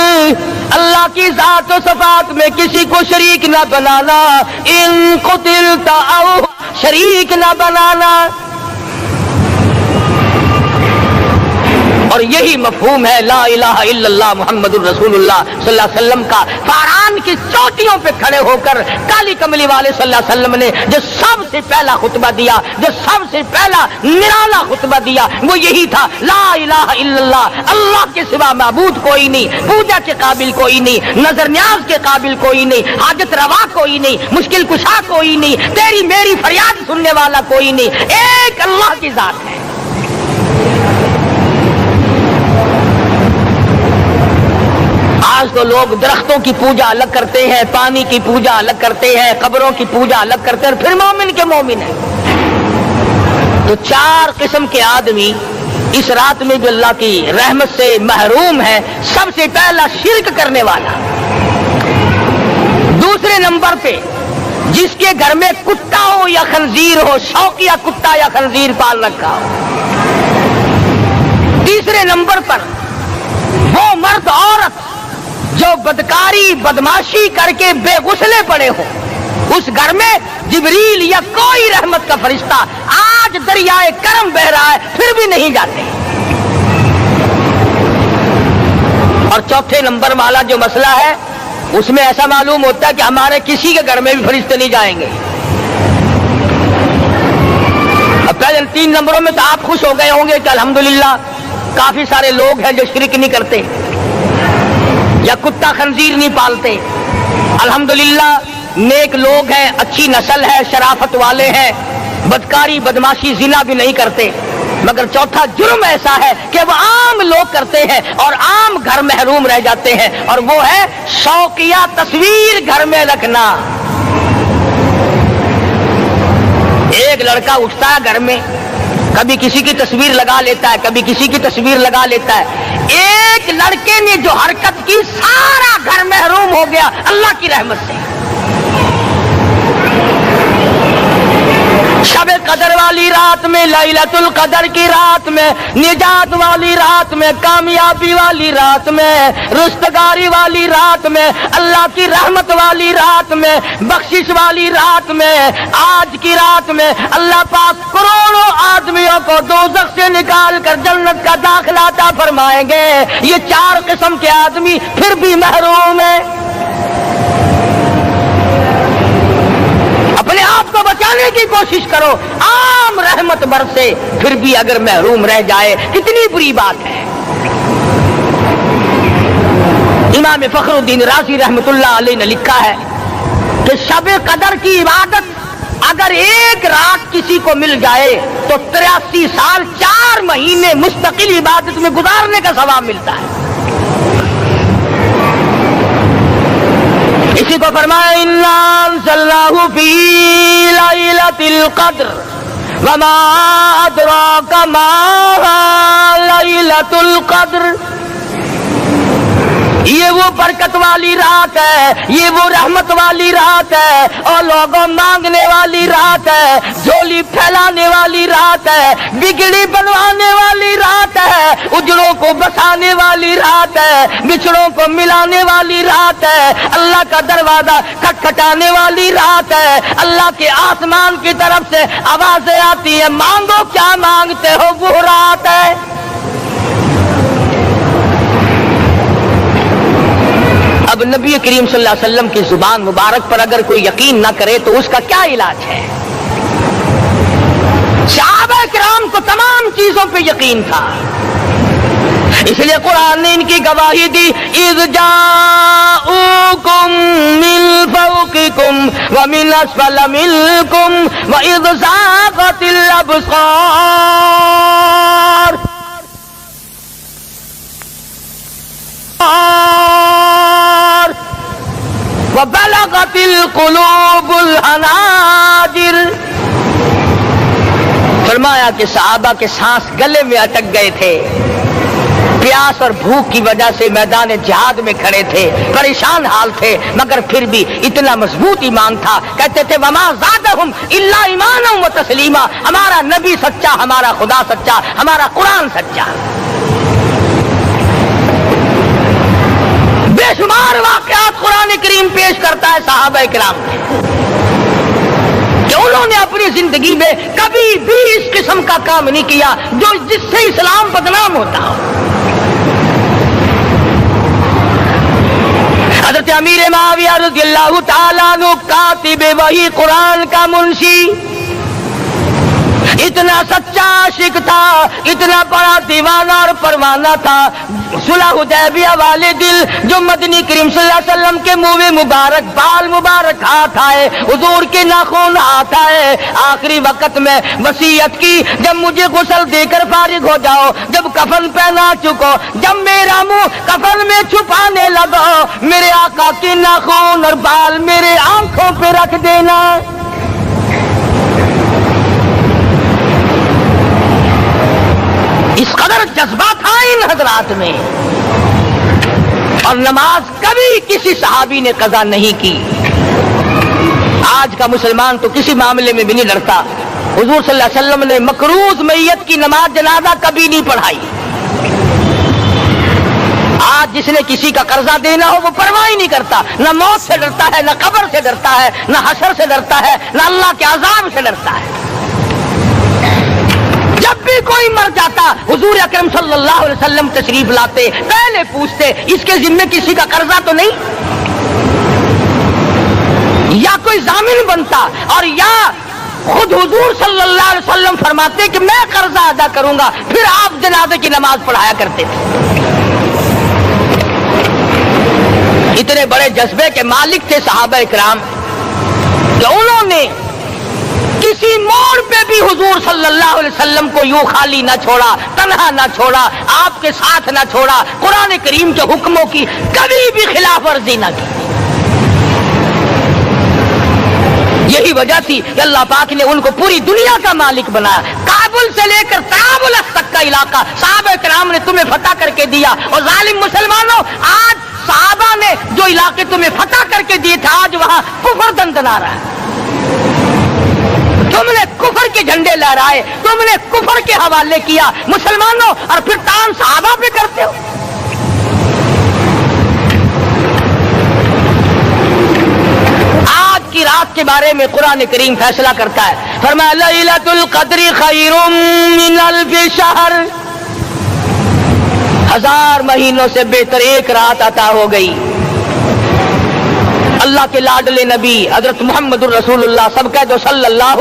اللہ کی ذات و صفات میں کسی کو شریک نہ بنانا، ان قتلت او شریک نہ بنانا۔ اور اور یہی مفہوم ہے لا الہ الا اللہ محمد الرسول اللہ صلی اللہ علیہ وسلم کا۔ فاران کی چوٹیوں پہ کھڑے ہو کر کالی کملی والے صلی اللہ علیہ وسلم نے جو سب سے پہلا خطبہ دیا، جو سب سے پہلا نرالا خطبہ دیا، وہ یہی تھا لا الہ الا اللہ، اللہ کے سوا معبود کوئی نہیں، پوجا کے قابل کوئی نہیں، نظر نیاز کے قابل کوئی نہیں، حاجت روا کوئی نہیں، مشکل کشا کوئی نہیں، تیری میری فریاد سننے والا کوئی نہیں، ایک اللہ کی ذات ہے۔ آج تو لوگ درختوں کی پوجا الگ کرتے ہیں، پانی کی پوجا الگ کرتے ہیں، قبروں کی پوجا الگ کرتے ہیں، پھر مومن کے مومن ہیں۔ تو چار قسم کے آدمی اس رات میں جو اللہ کی رحمت سے محروم ہے۔ سب سے پہلا شرک کرنے والا، دوسرے نمبر پہ جس کے گھر میں کتا ہو یا خنزیر ہو، شوقیہ کتا یا خنزیر پال رکھا ہو، تیسرے نمبر پر وہ مرد عورت جو بدکاری بدماشی کر کے بے غسلے پڑے ہو، اس گھر میں جبریل یا کوئی رحمت کا فرشتہ آج دریائے کرم بہ رہا ہے پھر بھی نہیں جاتے۔ اور چوتھے نمبر والا جو مسئلہ ہے اس میں ایسا معلوم ہوتا ہے کہ ہمارے کسی کے گھر میں بھی فرشتے نہیں جائیں گے۔ اب پہلے 3 نمبروں میں تو آپ خوش ہو گئے ہوں گے کہ الحمدللہ کافی سارے لوگ ہیں جو شرک نہیں کرتے یا کتا خنزیر نہیں پالتے، الحمدللہ نیک لوگ ہیں، اچھی نسل ہے، شرافت والے ہیں، بدکاری بدماشی زنا بھی نہیں کرتے۔ مگر چوتھا جرم ایسا ہے کہ وہ عام لوگ کرتے ہیں اور عام گھر محروم رہ جاتے ہیں، اور وہ ہے شوقیہ تصویر گھر میں رکھنا۔ ایک لڑکا اٹھتا ہے گھر میں، کبھی کسی کی تصویر لگا لیتا ہے، کبھی کسی کی تصویر لگا لیتا ہے۔ ایک لڑکے نے جو حرکت کی سارا گھر محروم ہو گیا اللہ کی رحمت سے۔ شب قدر والی رات میں، لیلۃ القدر کی رات میں، نجات والی رات میں، کامیابی والی رات میں، رستگاری والی رات میں، اللہ کی رحمت والی رات میں، بخشش والی رات میں، آج کی رات میں اللہ پاک کروڑوں آدمیوں کو دوزخ سے نکال کر جنت کا داخلہ عطا فرمائیں گے۔ یہ 4 قسم کے آدمی پھر بھی محروم ہیں۔ اپنے آپ کو بچانے کی کوشش کرو، عام رحمت برسے پھر بھی اگر محروم رہ جائے کتنی بری بات ہے۔ امام فخر الدین رازی رحمت اللہ علیہ نے لکھا ہے کہ شب قدر کی عبادت اگر ایک رات کسی کو مل جائے تو 83 سال 4 مہینے مستقل عبادت میں گزارنے کا ثواب ملتا ہے۔ اسی کو فرمایا اِنَّا أَنزَلْنَاهُ فِي لَيْلَةِ الْقَدْرِ وَمَا أَدْرَاكَ مَا لَيْلَةُ الْقَدْرِ۔ یہ وہ برکت والی رات ہے، یہ وہ رحمت والی رات ہے، اور لوگوں مانگنے والی رات ہے، جھولی پھیلانے والی رات ہے، بگڑی بنوانے والی رات ہے، اجڑوں کو بسانے والی رات ہے، بچڑوں کو ملانے والی رات ہے، اللہ کا دروازہ کھٹکھٹانے والی رات ہے، اللہ کے آسمان کی طرف سے آوازیں آتی ہیں مانگو کیا مانگتے ہو، وہ رات ہے۔ اب نبی کریم صلی اللہ علیہ وسلم کی زبان مبارک پر اگر کوئی یقین نہ کرے تو اس کا کیا علاج ہے؟ صحابہ کرام کو تمام چیزوں پہ یقین تھا، اس لیے قرآن نے ان کی گواہی دی اذ جاءوکم من فوقکم ومن اسفل منکم واذ زاغت الابصار وبلغت القلوب الحناجر۔ فرمایا کہ صحابہ کے سانس گلے میں اٹک گئے تھے، پیاس اور بھوک کی وجہ سے میدان جہاد میں کھڑے تھے، پریشان حال تھے، مگر پھر بھی اتنا مضبوط ایمان تھا، کہتے تھے وما زادہم الا ایمانا و تسلیما، ہمارا نبی سچا، ہمارا خدا سچا، ہمارا قرآن سچا۔ بے شمار واقعات قرآن کریم پیش کرتا ہے صحابہ کرام کہ انہوں نے اپنی زندگی میں کبھی بھی اس قسم کا کام نہیں کیا جو جس سے اسلام بدنام ہوتا ہو۔ حضرت امیر معاویہ رضی اللہ تعالیٰ عنہ کاتب وحی قرآن کا منشی اتنا سچا عاشق تھا، اتنا بڑا دیوانہ اور پروانہ تھا، صلح حدیبیہ والے دل جو مدنی کریم صلی اللہ علیہ وسلم کے منہ مبارک بال مبارک ہاتھ آئے، حضور کے ناخن ہاتھ آئے، آخری وقت میں وصیت کی جب مجھے غسل دے کر فارغ ہو جاؤ، جب کفن پہنا چکو، جب میرا منہ کفن میں چھپانے لگو، میرے آقا کے ناخن اور بال میرے آنکھوں پہ رکھ دینا۔ اس قدر جذبہ تھا ان حضرات میں، اور نماز کبھی کسی صحابی نے قضا نہیں کی۔ آج کا مسلمان تو کسی معاملے میں بھی نہیں ڈرتا۔ حضور صلی اللہ علیہ وسلم نے مقروض میت کی نماز جنازہ کبھی نہیں پڑھائی۔ آج جس نے کسی کا قرضہ دینا ہو وہ پرواہ ہی نہیں کرتا، نہ موت سے ڈرتا ہے، نہ قبر سے ڈرتا ہے، نہ حشر سے ڈرتا ہے، نہ اللہ کے عذاب سے ڈرتا ہے۔ جب بھی کوئی مر جاتا حضور اکرم صلی اللہ علیہ وسلم تشریف لاتے، پہلے پوچھتے اس کے ذمے کسی کا قرضہ تو نہیں، یا کوئی ضامن بنتا، اور یا خود حضور صلی اللہ علیہ وسلم فرماتے کہ میں قرضہ ادا کروں گا، پھر آپ جنازے کی نماز پڑھایا کرتے تھے۔ اتنے بڑے جذبے کے مالک تھے صحابہ اکرام کہ انہوں نے کسی موڑ پہ بھی حضور صلی اللہ علیہ وسلم کو یوں خالی نہ چھوڑا، تنہا نہ چھوڑا، آپ کے ساتھ نہ چھوڑا، قرآن کریم کے حکموں کی کبھی بھی خلاف ورزی نہ کی۔ یہی وجہ تھی کہ اللہ پاک نے ان کو پوری دنیا کا مالک بنایا۔ کابل سے لے کر طرابلس تک کا علاقہ صحابہ کرام نے تمہیں فتح کر کے دیا، اور ظالم مسلمانوں آج صحابہ نے جو علاقے تمہیں فتح کر کے دیے تھے آج وہاں کفر دندنا رہا ہے۔ تم نے کفر کے جھنڈے لہرائے، تم نے کفر کے حوالے کیا مسلمانوں، اور پھر تان صحابہ پہ کرتے ہو۔ آج کی رات کے بارے میں قرآن کریم فیصلہ کرتا ہے، فرمایا لیلۃ القدر خیر من الف شہر، 1000 مہینوں سے بہتر ایک رات عطا ہو گئی۔ اللہ کے لاڈلے نبی حضرت محمد الرسول اللہ سب کہہ دو صلی اللہ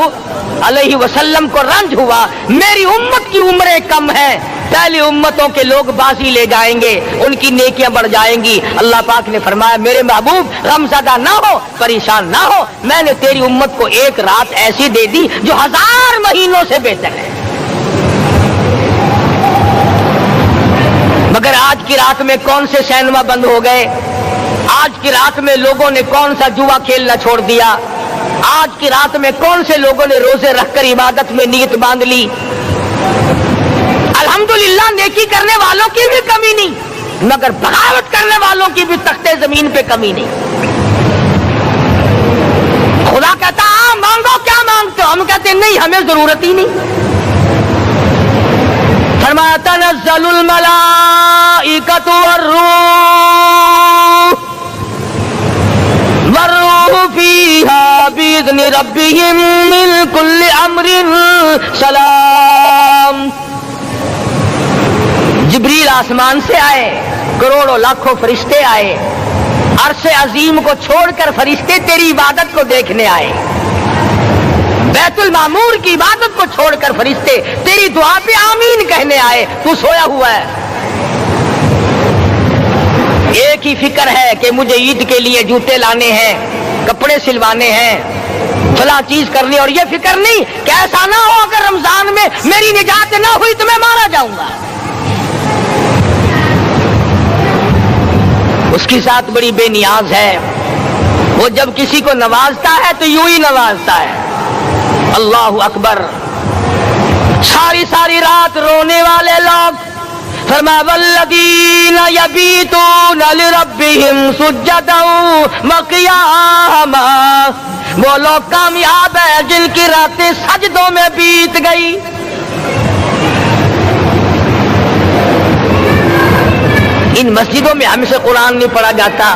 علیہ وسلم کو رنج ہوا، میری امت کی عمریں کم ہیں، پہلی امتوں کے لوگ بازی لے جائیں گے، ان کی نیکیاں بڑھ جائیں گی۔ اللہ پاک نے فرمایا میرے محبوب غمزدہ نہ ہو، پریشان نہ ہو، میں نے تیری امت کو ایک رات ایسی دے دی جو 1000 مہینوں سے بہتر ہے۔ مگر آج کی رات میں کون سے سینما بند ہو گئے، آج کی رات میں لوگوں نے کون سا جوا کھیلنا چھوڑ دیا، آج کی رات میں کون سے لوگوں نے روزے رکھ کر عبادت میں نیت باندھ لی۔ الحمدللہ نیکی کرنے والوں کی بھی کمی نہیں، مگر بغاوت کرنے والوں کی بھی تختے زمین پہ کمی نہیں۔ خدا کہتا مانگو کیا مانگتے ہو، ہم کہتے ہیں نہیں ہمیں ضرورت ہی نہیں۔ فرمایا تنزل الملائکۃ والروح فیہا بإذن ربہم من کل امر سلام۔ جبریل آسمان سے آئے، کروڑوں لاکھوں فرشتے آئے، عرش عظیم کو چھوڑ کر فرشتے تیری عبادت کو دیکھنے آئے، بیت المعمور کی عبادت کو چھوڑ کر فرشتے تیری دعا پہ آمین کہنے آئے، تو سویا ہوا ہے۔ ایک ہی فکر ہے کہ مجھے عید کے لیے جوتے لانے ہیں، کپڑے سلوانے ہیں، فلاں چیز کرنی، اور یہ فکر نہیں کہ ایسا نہ ہو اگر رمضان میں میری نجات نہ ہوئی تو میں مارا جاؤں گا۔ اس کی ذات بڑی بے نیاز ہے، وہ جب کسی کو نوازتا ہے تو یوں ہی نوازتا ہے۔ اللہ اکبر۔ ساری ساری رات رونے والے لوگ، فرمایا والذین یبیتون لربہم سجدا وقیاما، وہ لوگ کامیاب ہیں جن کی راتیں سجدوں میں بیت گئی۔ ان مسجدوں میں ہم سے قرآن نہیں پڑھا جاتا،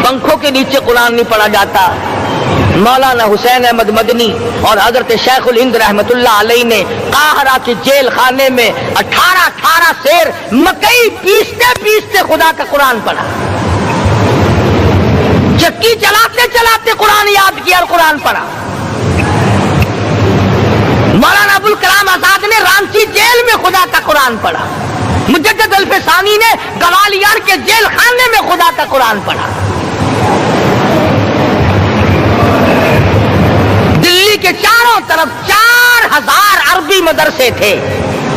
پنکھوں کے نیچے قرآن نہیں پڑھا جاتا۔ مولانا حسین احمد مدنی اور حضرت شیخ الہند رحمت اللہ علیہ نے قاہرہ کے جیل خانے میں 18 سیر مکئی پیستے پیستے خدا کا قرآن پڑھا۔ چکی چلاتے چلاتے قرآن یاد کیا اور قرآن پڑھا. مولانا ابوالکلام آزاد نے رانچی جیل میں خدا کا قرآن پڑھا. مجدد الفسانی نے گوالیار کے جیل خانے میں خدا کا قرآن پڑھا. دلی کے چاروں طرف 4000 عربی مدرسے تھے.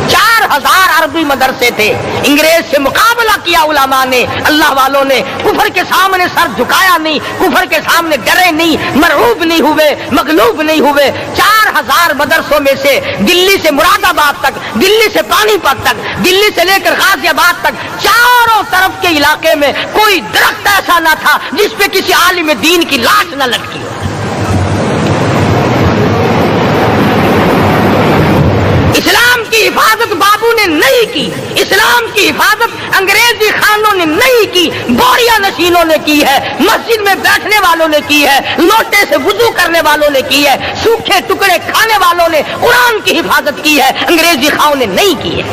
4000 عربی مدرسے تھے. انگریز سے مقابلہ کیا علماء نے, اللہ والوں نے. کفر کے سامنے سر جھکایا نہیں, کفر کے سامنے ڈرے نہیں, مرعوب نہیں ہوئے, مغلوب نہیں ہوئے. 4000 مدرسوں میں سے دلی سے مراد آباد تک, دلی سے پانی پت تک, دلی سے لے کر غازی آباد تک, چاروں طرف کے علاقے میں کوئی درخت ایسا نہ تھا جس پہ کسی عالم دین کی لاش نہ لٹکی ہو. اسلام کی حفاظت بابو نے نہیں کی, اسلام کی حفاظت انگریزی خانوں نے نہیں کی, بوریا نشینوں نے کی ہے, مسجد میں بیٹھنے والوں نے کی ہے, لوٹے سے وضو کرنے والوں نے کی ہے, سوکھے ٹکڑے کھانے والوں نے قرآن کی حفاظت کی ہے, انگریزی خانوں نے نہیں کی ہے.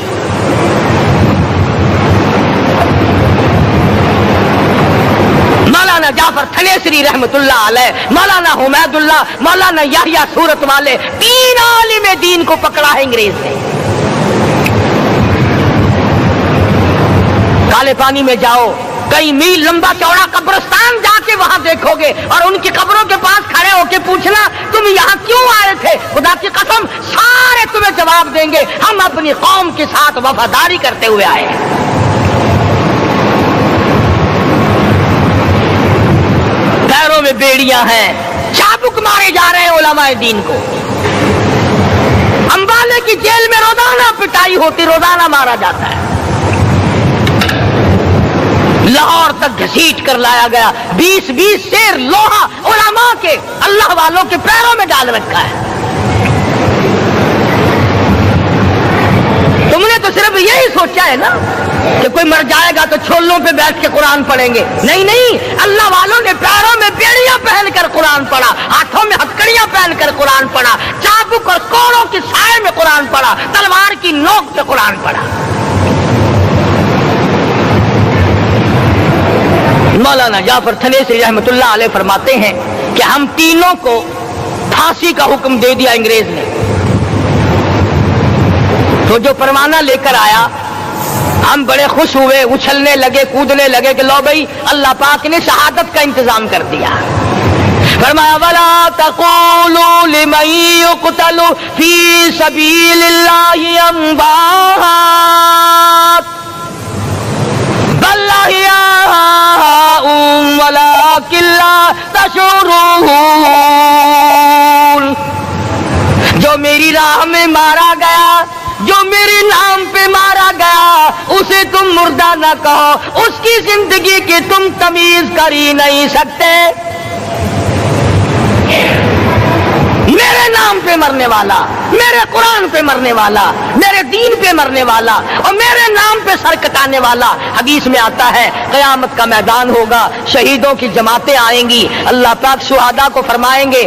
مولانا جعفر تھنیسری رحمت اللہ علیہ, مولانا حمید اللہ, مولانا یحییٰ صورت والے, 3 عالم دین کو پکڑا ہے انگریز نے. کالے پانی میں جاؤ, کئی میل لمبا چوڑا قبرستان جا کے وہاں دیکھو گے اور ان کی قبروں کے پاس کھڑے ہو کے پوچھنا تم یہاں کیوں آئے تھے, خدا کی قسم سارے تمہیں جواب دیں گے ہم اپنی قوم کے ساتھ وفاداری کرتے ہوئے آئے ہیں. پیروں میں بیڑیاں ہیں, چابک مارے جا رہے ہیں علماء دین کو. امبالے کی جیل میں روزانہ پٹائی ہوتی, روزانہ مارا جاتا ہے. لاہور تک گھسیٹ کر لایا گیا, 20 سیر لوہا علماء کے, اللہ والوں کے پیروں میں ڈال رکھا ہے. تم نے تو صرف یہی سوچا ہے نا کہ کوئی مر جائے گا تو چھولوں پہ بیٹھ کے قرآن پڑھیں گے. نہیں نہیں, اللہ والوں نے پیروں میں بیڑیاں پہن کر قرآن پڑھا, ہاتھوں میں ہتکڑیاں پہن کر قرآن پڑھا, چابک اور کوڑوں کی سائے میں قرآن پڑھا, تلوار کی نوک پہ قرآن پڑھا. مولانا جعفر تھنیسری رحمت اللہ علیہ فرماتے ہیں کہ ہم تینوں کو پھانسی کا حکم دے دیا انگریز نے. تو جو پروانہ لے کر آیا ہم بڑے خوش ہوئے, اچھلنے لگے, کودنے لگے کہ لو بھائی اللہ پاک نے شہادت کا انتظام کر دیا. فرمایا وَلَا تَقُولُوا لِمَن يُقْتَلُ فِي سَبِيلِ اللَّهِ أَمْوَاتٌ بَلْ أَحْيَاءٌ وَلَٰكِن لَّا تَشْعُرُونَ. جو میری راہ میں مارا گیا, جو میرے نام پہ مارا گیا, اسے تم مردہ نہ کہو, اس کی زندگی کی تم تمیز کر ہی نہیں سکتے. میرے نام پہ مرنے والا, میرے قرآن پہ مرنے والا, میرے دین پہ مرنے والا اور میرے نام پہ سر کٹانے والا. حدیث میں آتا ہے قیامت کا میدان ہوگا, شہیدوں کی جماعتیں آئیں گی, اللہ پاک شہداء کو فرمائیں گے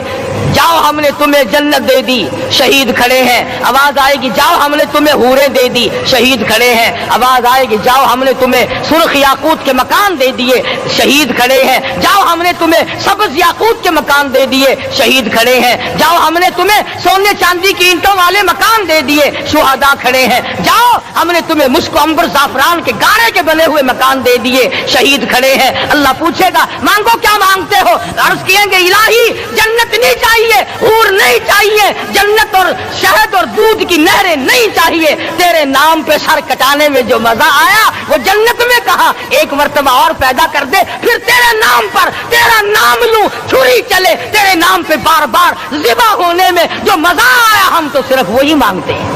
جاؤ ہم نے تمہیں جنت دے دی, شہید کھڑے ہیں. آواز آئے گی جاؤ ہم نے تمہیں حوریں دے دی, شہید کھڑے ہیں. آواز آئے گی جاؤ ہم نے تمہیں سرخ یاقوت کے مکان دے دیے, شہید کھڑے ہیں. جاؤ ہم نے تمہیں سبز یاقوت کے مکان دے دیے, شہید کھڑے ہیں. جاؤ ہم نے تمہیں سونے چاندی کی اینٹوں والے مکان دے دیے, شہداء کھڑے ہیں. جاؤ ہم نے تمہیں مشک و عنبر زعفران کے گارے کے بنے ہوئے مکان دے دیے, شہید کھڑے ہیں. اللہ پوچھے گا مانگو کیا مانگتے ہو, عرض کہیں گے الہی جنت نہیں چاہیے, حور نہیں چاہیے, جنت اور شہد اور دودھ کی نہریں نہیں چاہیے, تیرے نام پہ سر کٹانے میں جو مزہ آیا وہ جنت میں کہا, ایک مرتبہ اور پیدا کر دے پھر تیرے نام پر تیرا نام لوں, چھری چلے تیرے نام پہ بار بار ذبح ہونے میں جو مزہ آیا, ہم تو صرف وہی مانگتے ہیں.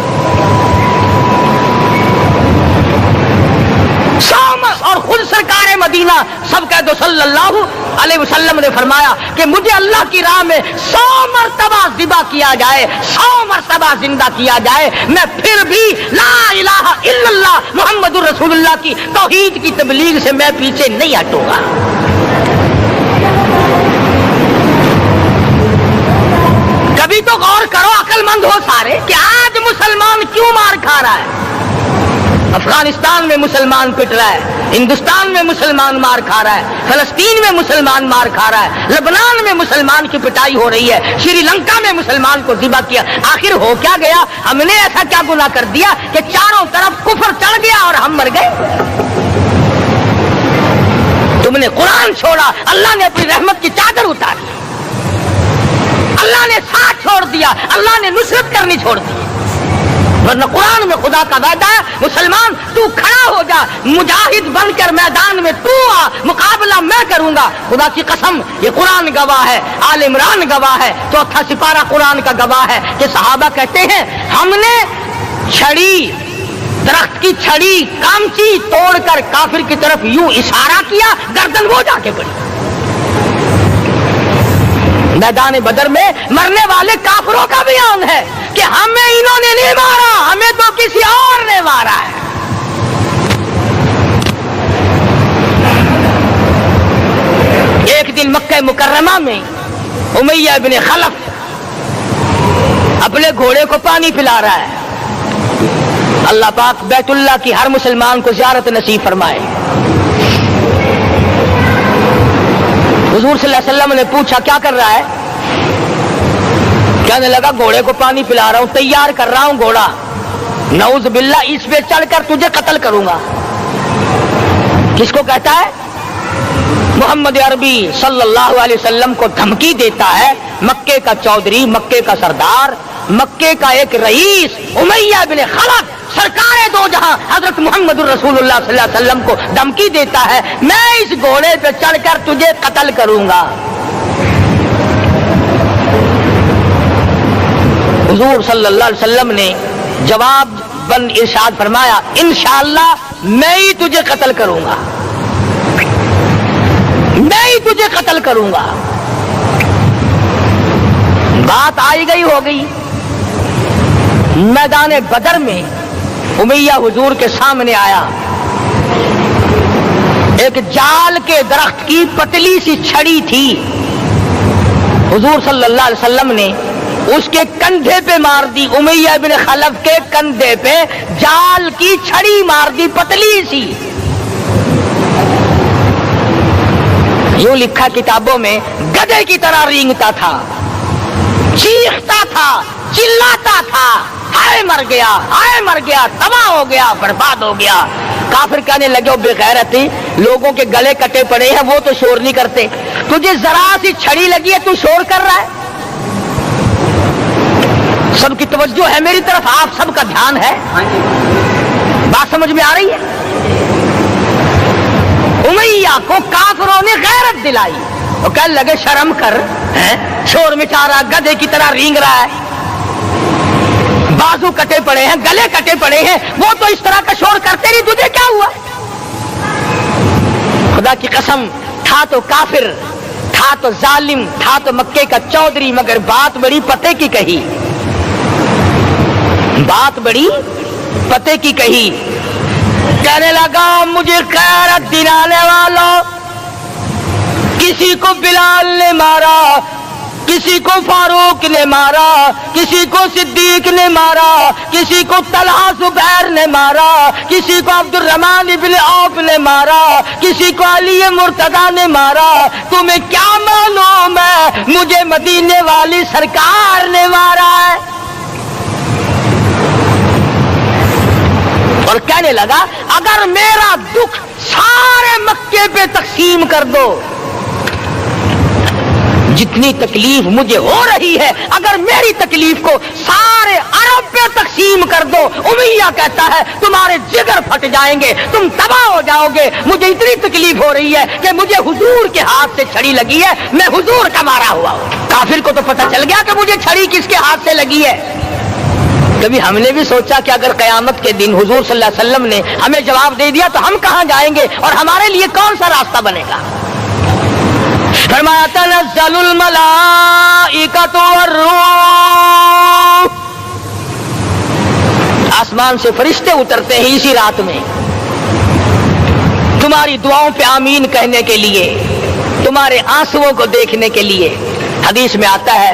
اور خود سرکار مدینہ سب کہہ دو صلی اللہ علیہ وسلم نے فرمایا کہ مجھے اللہ کی راہ میں 100 مرتبہ ذبح کیا جائے, 100 مرتبہ زندہ کیا جائے, میں پھر بھی لا الہ الا اللہ محمد الرسول اللہ کی توحید کی تبلیغ سے میں پیچھے نہیں ہٹوں گا. کبھی تو غور کرو, عقل مند ہو سارے, کہ آج مسلمان کیوں مار کھا رہا ہے. افغانستان میں مسلمان پٹ رہا ہے، ہندوستان میں مسلمان مار کھا رہا ہے، فلسطین میں مسلمان مار کھا رہا ہے، لبنان میں مسلمان کی پٹائی ہو رہی ہے، شری لنکا میں مسلمان کو ذبح کیا. آخر ہو کیا گیا؟ ہم نے ایسا کیا گناہ کر دیا کہ چاروں طرف کفر چڑھ گیا اور ہم مر گئے؟ تم نے قرآن چھوڑا، اللہ نے اپنی رحمت کی چادر اتاری، اللہ نے ساتھ چھوڑ دیا، اللہ نے نصرت کرنی چھوڑ دی. ورنہ قرآن میں خدا کا وعدہ ہے، مسلمان تو کھڑا ہو جا، مجاہد بن کر میدان میں تو آ، مقابلہ میں کروں گا. خدا کی قسم یہ قرآن گواہ ہے، آل عمران گواہ ہے، چوتھا سپارہ قرآن کا گواہ ہے کہ صحابہ کہتے ہیں ہم نے چھڑی، درخت کی چھڑی، کامچی توڑ کر کافر کی طرف یوں اشارہ کیا، گردن وہ جا کے پڑی. میدان بدر میں مرنے والے کافروں کا بیان ہے کہ ہمیں انہوں نے نہیں مارا، ہمیں تو کسی اور نے مارا ہے. ایک دن مکہ مکرمہ میں امیہ ابن خلف اپنے گھوڑے کو پانی پلا رہا ہے. اللہ پاک بیت اللہ کی ہر مسلمان کو زیارت نصیب فرمائے. حضور صلی اللہ علیہ وسلم نے پوچھا کیا کر رہا ہے؟ کہنے لگا گھوڑے کو پانی پلا رہا ہوں، تیار کر رہا ہوں گھوڑا، نعوذ باللہ اس پہ چڑھ کر تجھے قتل کروں گا. کس کو کہتا ہے؟ محمد عربی صلی اللہ علیہ وسلم کو دھمکی دیتا ہے. مکے کا چودھری، مکے کا سردار، مکے کا ایک رئیس امیہ بن خلف سرکار دو جہاں حضرت محمد الرسول اللہ صلی اللہ علیہ وسلم کو دھمکی دیتا ہے میں اس گھوڑے پہ چڑھ کر تجھے قتل کروں گا. حضور صلی اللہ علیہ وسلم نے جواب بن ارشاد فرمایا انشاءاللہ میں ہی تجھے قتل کروں گا، میں ہی تجھے قتل کروں گا. بات آئی گئی ہو گئی. میدان بدر میں امیہ حضور کے سامنے آیا، ایک جال کے درخت کی پتلی سی چھڑی تھی. حضور صلی اللہ علیہ وسلم نے اس کے کندھے پہ مار دی، امیہ بن خلف کے کندھے پہ جال کی چھڑی مار دی پتلی سی. یوں لکھا کتابوں میں گدھے کی طرح رینگتا تھا، چیختا تھا، چلاتا تھا، ہائے مر گیا، ہائے مر گیا، تباہ ہو گیا، برباد ہو گیا. کافر کہنے لگے بے غیرتی، لوگوں کے گلے کٹے پڑے ہیں، وہ تو شور نہیں کرتے، تجھے ذرا سی چھڑی لگی ہے تو شور کر رہا ہے. سب کی توجہ ہے میری طرف، آپ سب کا دھیان ہے، بات سمجھ میں آ رہی ہے؟ امیہ کو کافروں نے غیرت دلائی، وہ کہنے لگے شرم کر، شور مچا رہا، گدھے کی طرح رینگ رہا ہے، بازو کٹے پڑے ہیں، گلے کٹے پڑے ہیں، وہ تو اس طرح کا شور کرتے نہیں، تجھے کیا ہوا؟ خدا کی قسم تھا تو کافر، تھا تو ظالم، تھا تو مکے کا چودھری، مگر بات بڑی پتے کی کہی، بات بڑی پتے کی کہی. کہنے لگا مجھے غیرت دلانے والوں، کسی کو بلال نے مارا، کسی کو فاروق نے مارا، کسی کو صدیق نے مارا، کسی کو طلحہ زبیر نے مارا، کسی کو عبد الرحمن ابن عوف نے مارا، کسی کو علی مرتضیٰ نے مارا، تمہیں کیا معلوم ہے مجھے مدینے والی سرکار نے مارا ہے. اور کہنے لگا اگر میرا دکھ سارے مکے پہ تقسیم کر دو، جتنی تکلیف مجھے ہو رہی ہے اگر میری تکلیف کو سارے عرب پہ تقسیم کر دو، امیہ کہتا ہے تمہارے جگر پھٹ جائیں گے، تم تباہ ہو جاؤ گے. مجھے اتنی تکلیف ہو رہی ہے کہ مجھے حضور کے ہاتھ سے چھڑی لگی ہے، میں حضور کا مارا ہوا ہوں. کافر کو تو پتہ چل گیا کہ مجھے چھڑی کس کے ہاتھ سے لگی ہے. کبھی ہم نے بھی سوچا کہ اگر قیامت کے دن حضور صلی اللہ علیہ وسلم نے ہمیں جواب دے دیا تو ہم کہاں جائیں گے اور ہمارے لیے کون سا راستہ بنے گا؟ فرمایا تنزل الملائکۃ والروح، آسمان سے فرشتے اترتے ہیں اسی رات میں تمہاری دعاؤں پہ آمین کہنے کے لیے، تمہارے آنسوؤں کو دیکھنے کے لیے. حدیث میں آتا ہے